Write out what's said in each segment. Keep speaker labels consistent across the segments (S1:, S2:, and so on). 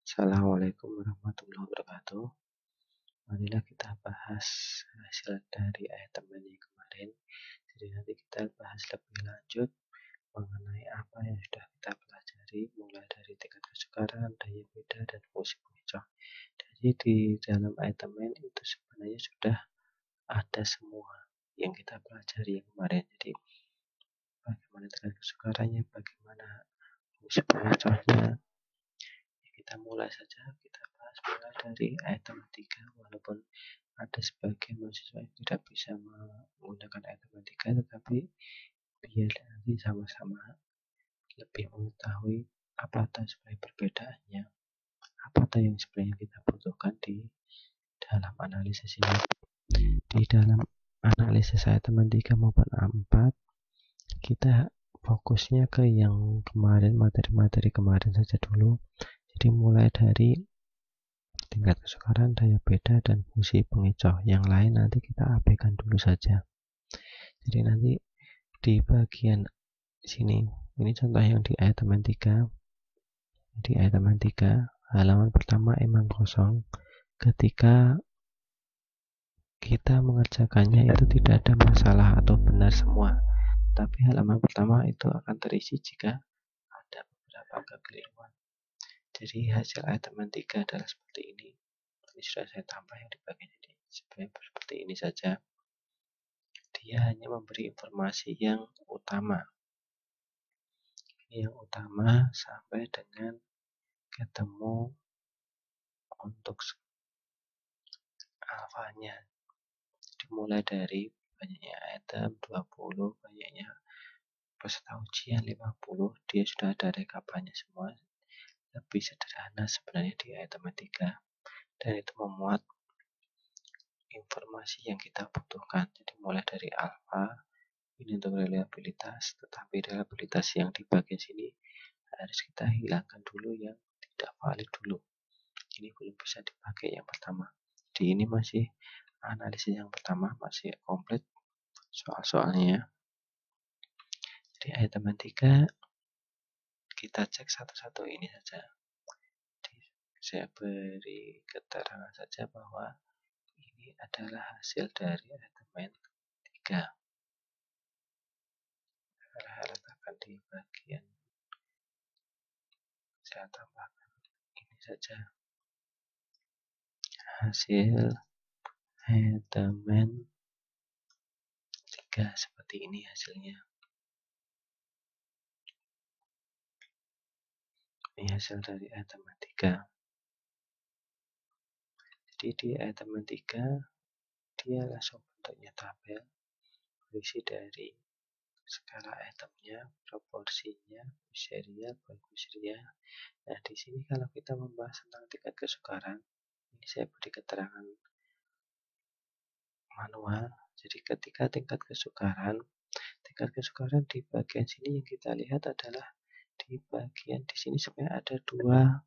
S1: Assalamualaikum warahmatullahi wabarakatuh. Marilah kita bahas hasil dari teman yang kemarin. Jadi nanti kita bahas lebih lanjut mengenai apa yang sudah kita pelajari, mulai dari tingkat kesukaran, daya beda, dan fungsi pengecoh. Jadi di dalam teman itu sebenarnya sudah ada semua yang kita pelajari yang kemarin. Jadi bagaimana tingkat kesukarannya, bagaimana fungsi pengecohnya. Kita mulai saja, kita bahas mulai dari item 3, walaupun ada sebagian mahasiswa yang tidak bisa menggunakan item 3, tetapi biar nanti sama-sama lebih mengetahui apa sebenarnya perbedaannya, apa yang sebenarnya kita butuhkan di dalam analisis ini. Di dalam analisis item 3 maupun 4, kita fokusnya ke yang kemarin, materi-materi kemarin saja dulu. Jadi mulai dari tingkat kesukaran, daya beda, dan fungsi pengecoh. Yang lain nanti kita abaikan dulu saja. Jadi nanti di bagian sini, ini contoh yang di item 3. Di item 3, halaman pertama emang kosong. Ketika kita mengerjakannya itu tidak ada masalah atau benar semua. Tapi halaman pertama itu akan terisi jika ada beberapa kekeliruan. Jadi hasil item 3 adalah seperti ini. Ini sudah saya tambah yang di bagian ini. Sebenarnya seperti ini saja. Dia hanya memberi informasi yang utama. Yang utama sampai dengan ketemu untuk alfanya. Dimulai dari banyaknya item 20, banyaknya peserta ujian 50, dia sudah ada rekapannya semua. Lebih sederhana sebenarnya di item 3, dan itu memuat informasi yang kita butuhkan. Jadi mulai dari alfa, ini untuk reliabilitas, tetapi reliabilitas yang di bagian sini harus kita hilangkan dulu yang tidak valid dulu. Ini belum bisa dipakai yang pertama. Di ini masih analisis yang pertama, masih komplit soal-soalnya. Jadi item 3 kita cek satu-satu ini saja. Jadi, saya beri keterangan saja bahwa ini adalah hasil dari item 3. Saya letakkan di bagian, saya tambahkan ini saja. Hasil item 3 seperti ini hasilnya. Ini hasil dari item 3. Jadi di item 3 dia langsung bentuknya tabel, berisi dari skala itemnya, proporsinya, serial, serial. Nah, di sini kalau kita membahas tentang tingkat kesukaran, ini saya beri keterangan manual. Jadi ketika tingkat kesukaran di bagian sini yang kita lihat adalah di bagian di sini sebenarnya ada dua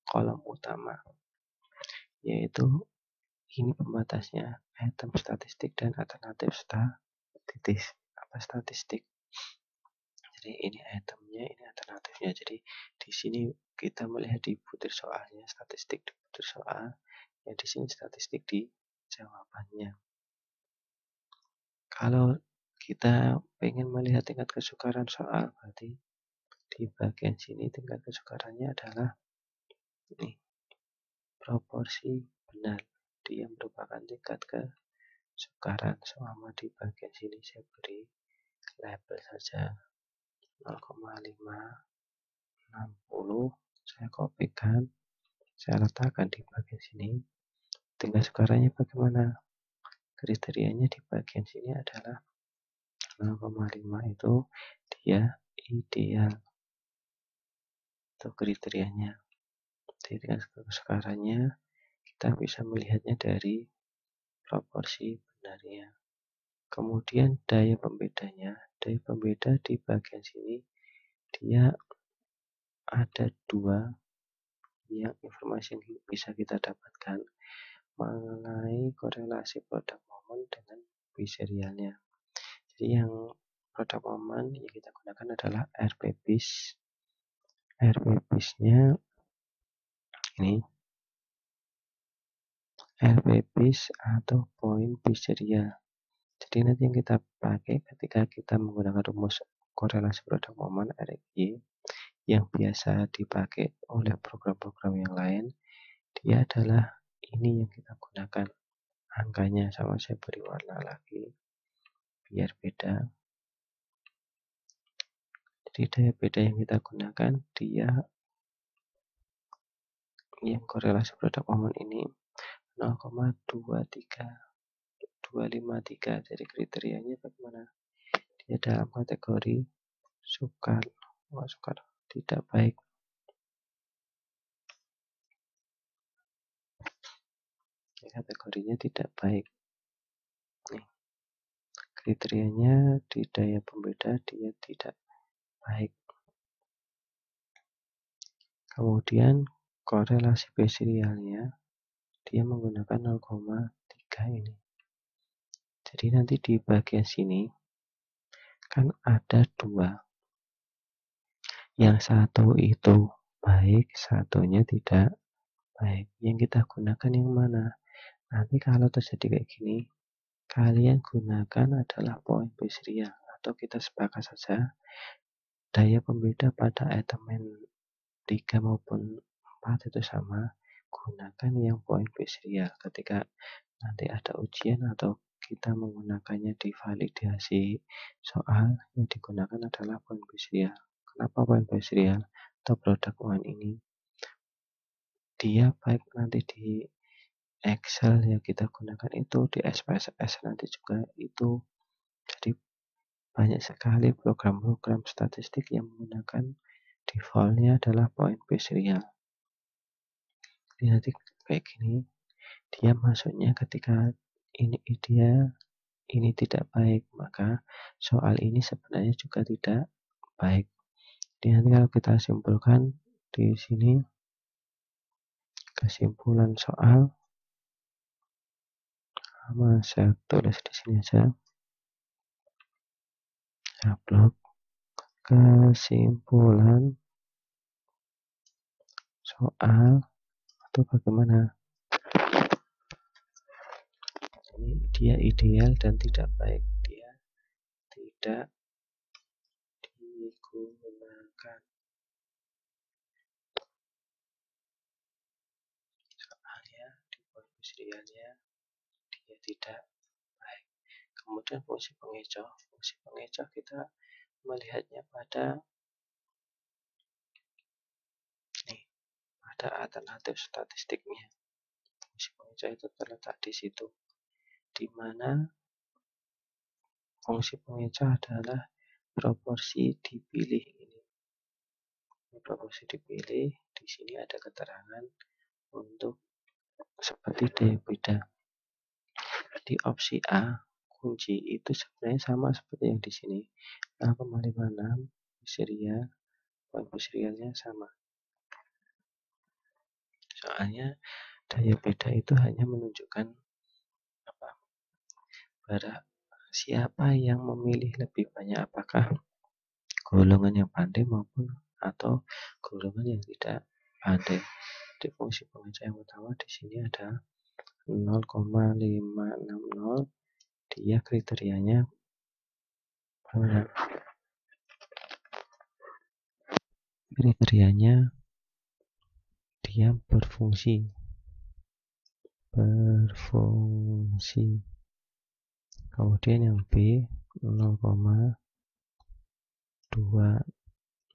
S1: kolom utama, yaitu ini pembatasnya item statistik dan alternatif statistik. Jadi ini itemnya, ini alternatifnya. Jadi di sini kita melihat di butir soalnya, statistik di butir soal, ya di sini statistik di jawabannya. Kalau kita ingin melihat tingkat kesukaran soal, berarti di bagian sini tingkat kesukarannya adalah ini, proporsi benar. Dia merupakan tingkat kesukaran. Selama di bagian sini saya beri label saja 0,560, saya kopikan, saya letakkan di bagian sini. Tingkat kesukarannya bagaimana? Kriterianya di bagian sini adalah 0,5 itu dia ideal. Itu kriterianya. Jadi tingkat kesukarannya kita bisa melihatnya dari proporsi benarnya. Kemudian daya pembedanya. Daya pembeda di bagian sini dia ada dua yang informasi yang bisa kita dapatkan mengenai korelasi produk momen dengan biserialnya. Jadi yang produk momen yang kita gunakan adalah RP-BIS. RP-BIS-nya Ini RPBIS atau point biserial. Jadi nanti yang kita pakai ketika kita menggunakan rumus korelasi produk momen RFI yang biasa dipakai oleh program-program yang lain, dia adalah ini yang kita gunakan. Angkanya sama, saya beri warna lagi biar beda. Jadi daya beda yang kita gunakan, dia yang korelasi produk momen ini 0,23253. Jadi kriterianya bagaimana? Dia dalam kategori sukar tidak baik. Kategorinya tidak baik. Nih, kriterianya di daya pembeda dia tidak baik. Kemudian korelasi biserialnya dia menggunakan 0,3 ini. Jadi nanti di bagian sini kan ada dua. Yang satu itu baik, satunya tidak baik. Yang kita gunakan yang mana? Nanti kalau terjadi kayak gini, kalian gunakan adalah poin biserial atau kita sepakat saja daya pembeda pada elemen 3 maupun 4 itu sama, gunakan yang poin biserial. Ketika nanti ada ujian atau kita menggunakannya di validasi soal, yang digunakan adalah poin biserial. Kenapa poin biserial atau produk poin ini? Dia baik nanti di Excel yang kita gunakan itu, di SPSS nanti juga itu. Jadi banyak sekali program-program statistik yang menggunakan defaultnya adalah poin biserial. Jadi nanti kayak gini, dia masuknya ketika ini tidak baik, maka soal ini sebenarnya juga tidak baik. Jadi nanti kalau kita simpulkan di sini, kesimpulan soal, sama saya tulis di sini aja, upload kesimpulan soal itu bagaimana? Ini dia ideal dan tidak baik, dia tidak digunakan. Soalnya di poin biserialnya dia tidak baik. Kemudian fungsi pengecoh kita melihatnya pada alternatif statistiknya. Fungsi pengecoh itu terletak di situ, di mana fungsi pengecoh adalah proporsi dipilih ini. Proporsi dipilih, di sini ada keterangan untuk seperti daya beda. Di opsi A, kunci itu sebenarnya sama seperti yang di sini. 0,56 biserial, poin biserialnya sama. Soalnya daya beda itu hanya menunjukkan siapa yang memilih lebih banyak, apakah golongan yang pandai maupun atau golongan yang tidak pandai. Di fungsi pengecoh yang utama di sini ada 0,560, dia kriterianya dia berfungsi. Kemudian yang B 0,2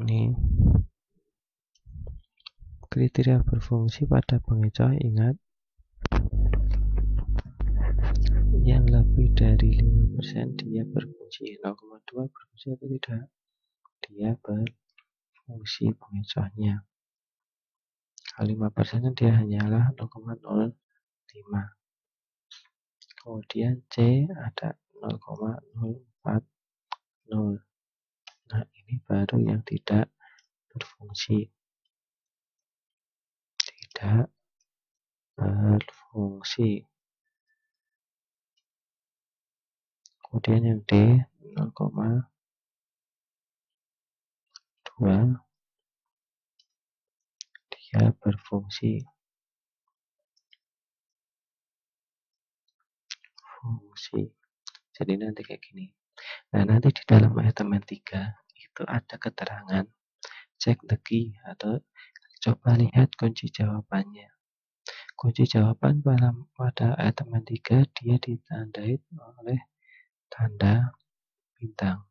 S1: ini kriteria berfungsi pada pengecoh. Ingat, yang lebih dari 5% dia berfungsi. 0,2 berfungsi atau tidak, dia berfungsi pengecohnya. Kalau 5% dia hanyalah 0,05. Kemudian C ada 0,040. Nah, ini baru yang tidak berfungsi. Tidak berfungsi. Kemudian yang D 0,2, dia berfungsi jadi nanti kayak gini. Nah, nanti di dalam ayat 3 itu ada keterangan check the key atau coba lihat kunci jawabannya. Kunci jawaban pada ayat 3 dia ditandai oleh tanda bintang.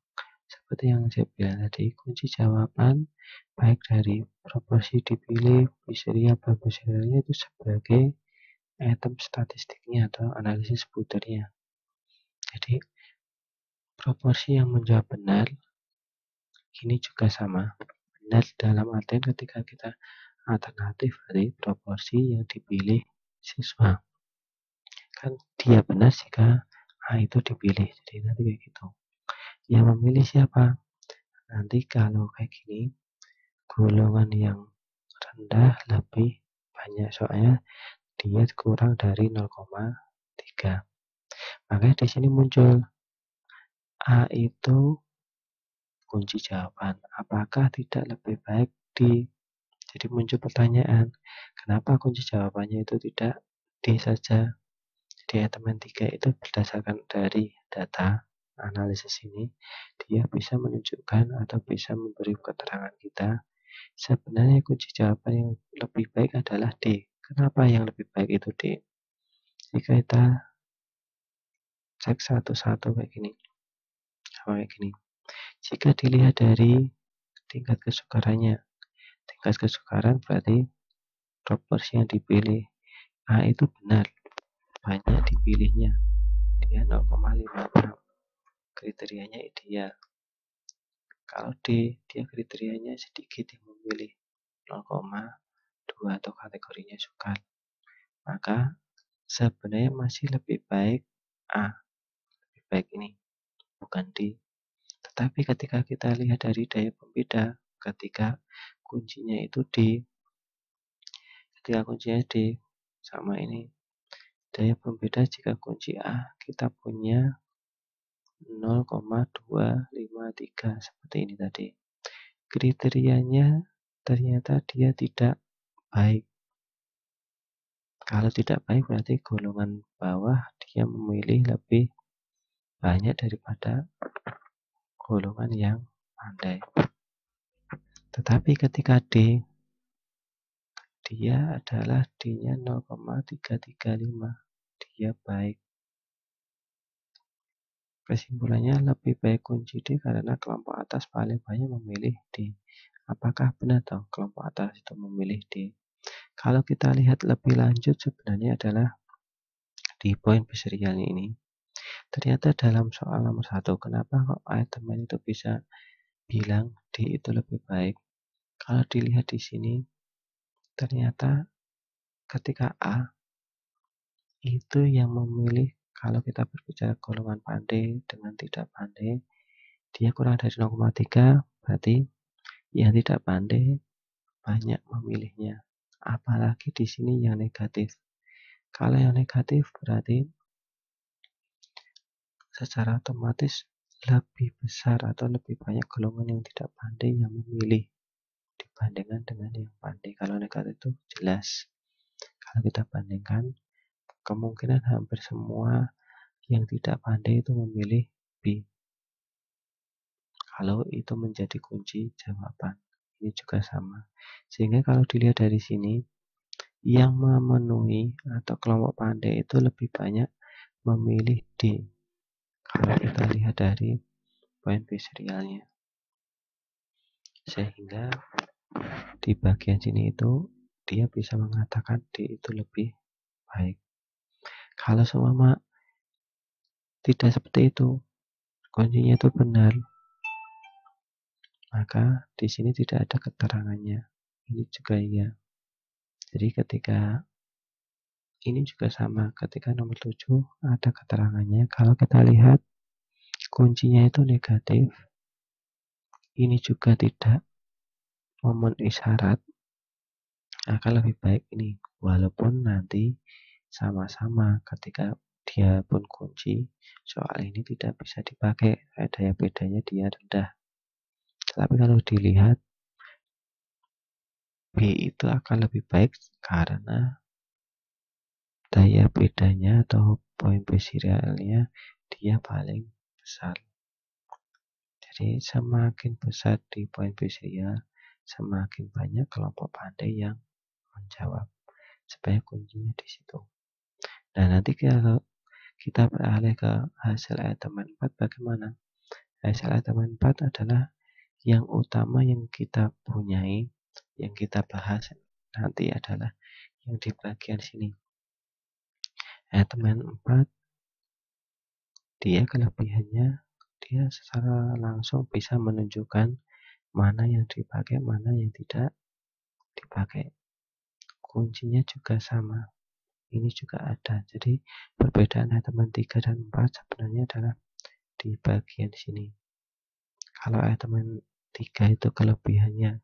S1: Seperti yang saya bilang tadi, kunci jawaban baik dari proporsi dipilih, Fishery bagusnya itu sebagai item statistiknya atau analisis puternya. Jadi proporsi yang menjawab benar ini juga sama. Benar dalam artian ketika kita alternatif dari proporsi yang dipilih siswa. Kan dia benar jika A itu dipilih. Jadi nanti kayak gitu. Yang memilih siapa? Nanti kalau kayak gini, golongan yang rendah lebih banyak soalnya dia kurang dari 0,3. Makanya di sini muncul A itu kunci jawaban. Apakah tidak lebih baik di? Jadi muncul pertanyaan, kenapa kunci jawabannya itu tidak D saja? Di ayat 3 itu berdasarkan dari data analisis ini, dia bisa menunjukkan atau bisa memberi keterangan kita sebenarnya kunci jawaban yang lebih baik adalah D. Kenapa yang lebih baik itu D? Jika kita cek satu-satu kayak gini, jika dilihat dari tingkat kesukarannya, tingkat kesukaran berarti proporsi yang dipilih A itu benar, banyak dipilihnya, dia 0,56, kriterianya ideal. Kalau D, dia kriterianya sedikit yang memilih 0,2 atau kategorinya sukar. Maka sebenarnya masih lebih baik A, lebih baik ini, bukan D. Tetapi ketika kita lihat dari daya pembeda, ketika kuncinya itu D, sama ini, daya pembeda jika kunci A kita punya 0,253 seperti ini tadi. Kriterianya ternyata dia tidak baik. Kalau tidak baik berarti golongan bawah dia memilih lebih banyak daripada golongan yang pandai. Tetapi ketika D, dia adalah D-nya 0,335, dia baik. Kesimpulannya lebih baik kunci D karena kelompok atas paling banyak memilih D. Apakah benar toh kelompok atas itu memilih D? Kalau kita lihat lebih lanjut sebenarnya adalah di poin serialnya ini. Ternyata dalam soal nomor 1, kenapa kok teman itu bisa bilang D itu lebih baik? Kalau dilihat di sini, ternyata ketika A itu yang memilih, kalau kita berbicara golongan pandai dengan tidak pandai, dia kurang dari 0,3, berarti yang tidak pandai banyak memilihnya. Apalagi di sini yang negatif. Kalau yang negatif berarti secara otomatis lebih besar atau lebih banyak golongan yang tidak pandai yang memilih dibandingkan dengan yang pandai. Kalau negatif itu jelas. Kalau kita bandingkan, kemungkinan hampir semua yang tidak pandai itu memilih B. Kalau itu menjadi kunci jawaban, ini juga sama. Sehingga kalau dilihat dari sini, yang memenuhi atau kelompok pandai itu lebih banyak memilih D. Kalau kita lihat dari poin B serialnya. Sehingga di bagian sini itu dia bisa mengatakan D itu lebih baik. Kalau seumpama tidak seperti itu, kuncinya itu benar, maka di sini tidak ada keterangannya. Ini juga iya. Jadi ketika ini juga sama, ketika nomor 7 ada keterangannya. Kalau kita lihat kuncinya itu negatif, ini juga tidak memenuhi syarat, akan lebih baik ini. Walaupun nanti sama-sama ketika dia pun kunci, soal ini tidak bisa dipakai, daya bedanya dia rendah. Tapi kalau dilihat B itu akan lebih baik karena daya bedanya atau poin B serialnya dia paling besar. Jadi semakin besar di poin B serial, semakin banyak kelompok pandai yang menjawab. Supaya kuncinya di situ. Nah, nanti kalau kita beralih ke hasil elemen 4 bagaimana? Hasil elemen 4 adalah yang utama yang kita punyai, yang kita bahas nanti adalah yang di bagian sini. Elemen 4 dia kelebihannya dia secara langsung bisa menunjukkan mana yang dipakai, mana yang tidak dipakai. Kuncinya juga sama. Ini juga ada. Jadi perbedaan elemen 3 dan 4 sebenarnya adalah di bagian sini. Kalau elemen 3 itu kelebihannya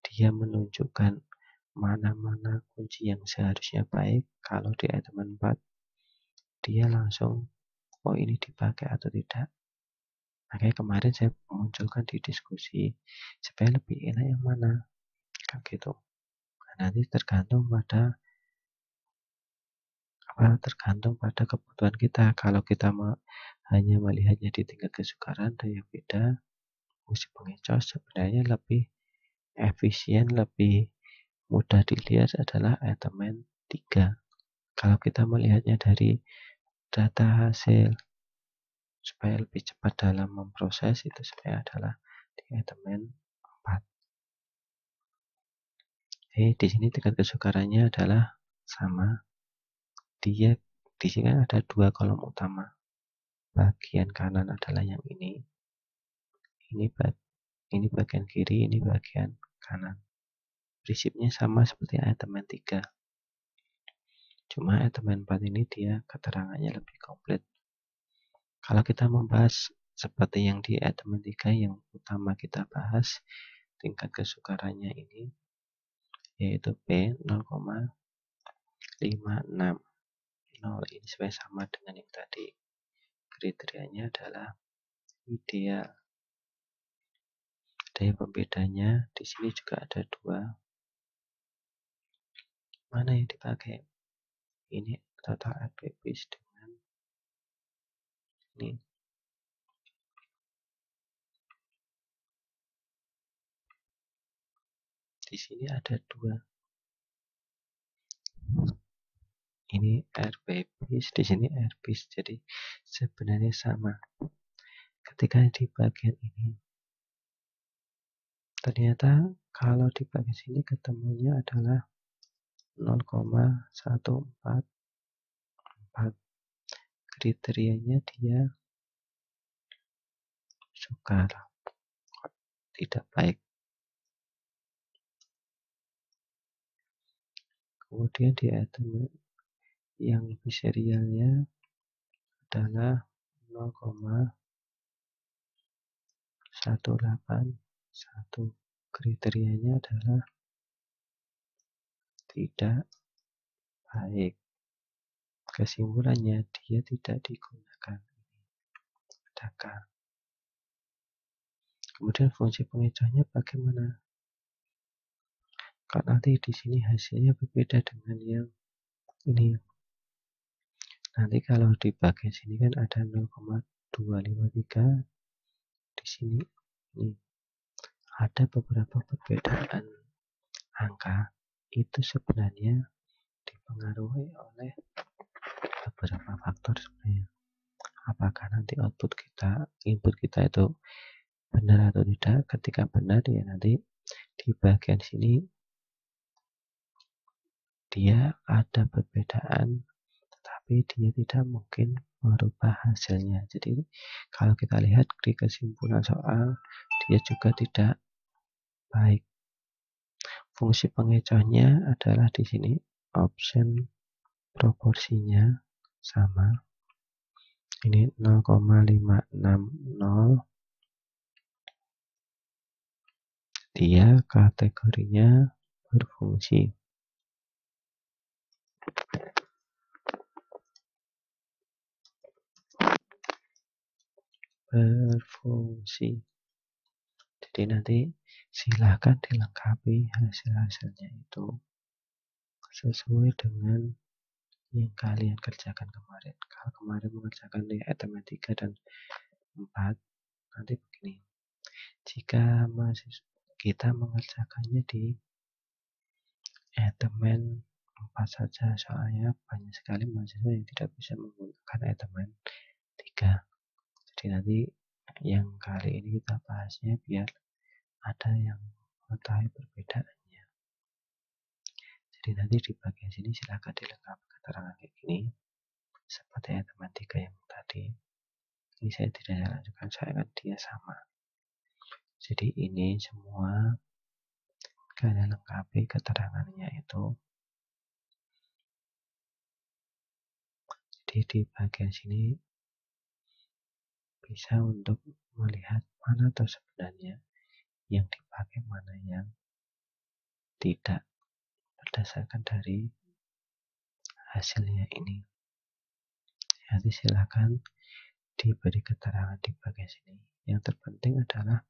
S1: dia menunjukkan mana-mana kunci yang seharusnya baik. Kalau di elemen 4 dia langsung oh ini dipakai atau tidak. Makanya kemarin saya munculkan di diskusi supaya lebih enak yang mana kan gitu. Nah, nanti tergantung pada kebutuhan kita. Kalau kita hanya melihatnya di tingkat kesukaran, daya beda, fungsi pengecoh sebenarnya lebih efisien, lebih mudah dilihat adalah elemen 3. Kalau kita melihatnya dari data hasil supaya lebih cepat dalam memproses itu sebenarnya adalah di elemen 4. Jadi di sini tingkat kesukarannya adalah sama. Dia di sini kan ada dua kolom utama. Bagian kanan adalah yang ini. Ini bagian kiri, ini bagian kanan. Prinsipnya sama seperti elemen 3. Cuma elemen 4 ini dia keterangannya lebih komplit. Kalau kita membahas seperti yang di elemen 3 yang utama kita bahas, tingkat kesukarannya ini yaitu P 0,56. 0 ini supaya sama dengan yang tadi. Kriterianya adalah ideal. Daya pembedanya di sini juga ada dua. Mana yang dipakai? Ini total RPP dengan ini. Di sini ada dua. Ini RPP, di sini RPP. Jadi sebenarnya sama. Ketika di bagian ini ternyata kalau di bagian sini ketemunya adalah 0,144. Kriterianya dia sukar, tidak baik. Kemudian di elemen yang lebih serialnya adalah 0,181. Kriterianya adalah tidak baik. Kesimpulannya dia tidak digunakan. Adakah? Kemudian fungsi pengecohnya bagaimana? Kalau nanti di sini hasilnya berbeda dengan yang ini. Nanti kalau di bagian sini kan ada 0,253. Di sini ini ada beberapa perbedaan angka. Itu sebenarnya dipengaruhi oleh beberapa faktor sebenarnya. Apakah nanti input kita itu benar atau tidak? Ketika benar ya nanti di bagian sini dia ada perbedaan, tetapi dia tidak mungkin merubah hasilnya. Jadi kalau kita lihat di kesimpulan soal, dia juga tidak baik. Fungsi pengecohnya adalah di sini option proporsinya sama. Ini 0,560. Dia kategorinya berfungsi. Jadi nanti silahkan dilengkapi hasil-hasilnya itu sesuai dengan yang kalian kerjakan kemarin. Kalau kemarin mengerjakan di item 3 dan 4, nanti begini. Jika kita mengerjakannya di item 4 saja, soalnya banyak sekali mahasiswa yang tidak bisa menggunakan item 3. Jadi nanti yang kali ini kita bahasnya biar ada yang mengetahui perbedaannya. Jadi nanti di bagian sini silahkan dilengkapi keterangan kayak gini, seperti item 3 yang tadi. Ini saya tidak lanjutkan, saya akan dia sama. Jadi ini semua kalian lengkapi keterangannya itu. Jadi di bagian sini bisa untuk melihat mana tuh sebenarnya yang dipakai, mana yang tidak, berdasarkan dari hasilnya ini. Nanti silakan diberi keterangan di bagian sini. Yang terpenting adalah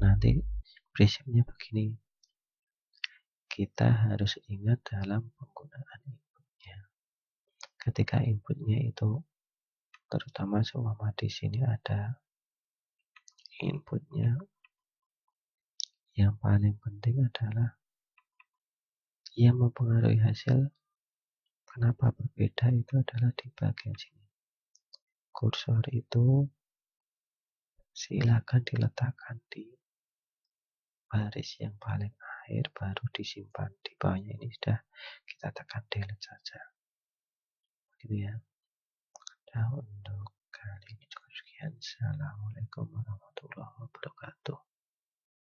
S1: nanti prinsipnya begini, kita harus ingat dalam penggunaan inputnya. Ketika inputnya itu, terutama seumpama di sini ada inputnya, yang paling penting adalah yang mempengaruhi hasil. Kenapa berbeda itu adalah di bagian sini. Kursor itu silakan diletakkan di baris yang paling akhir, baru disimpan. Di bawahnya ini sudah kita tekan delete saja. Gitu ya. Nah, untuk kali ini cukup sekian. Assalamualaikum warahmatullahi wabarakatuh.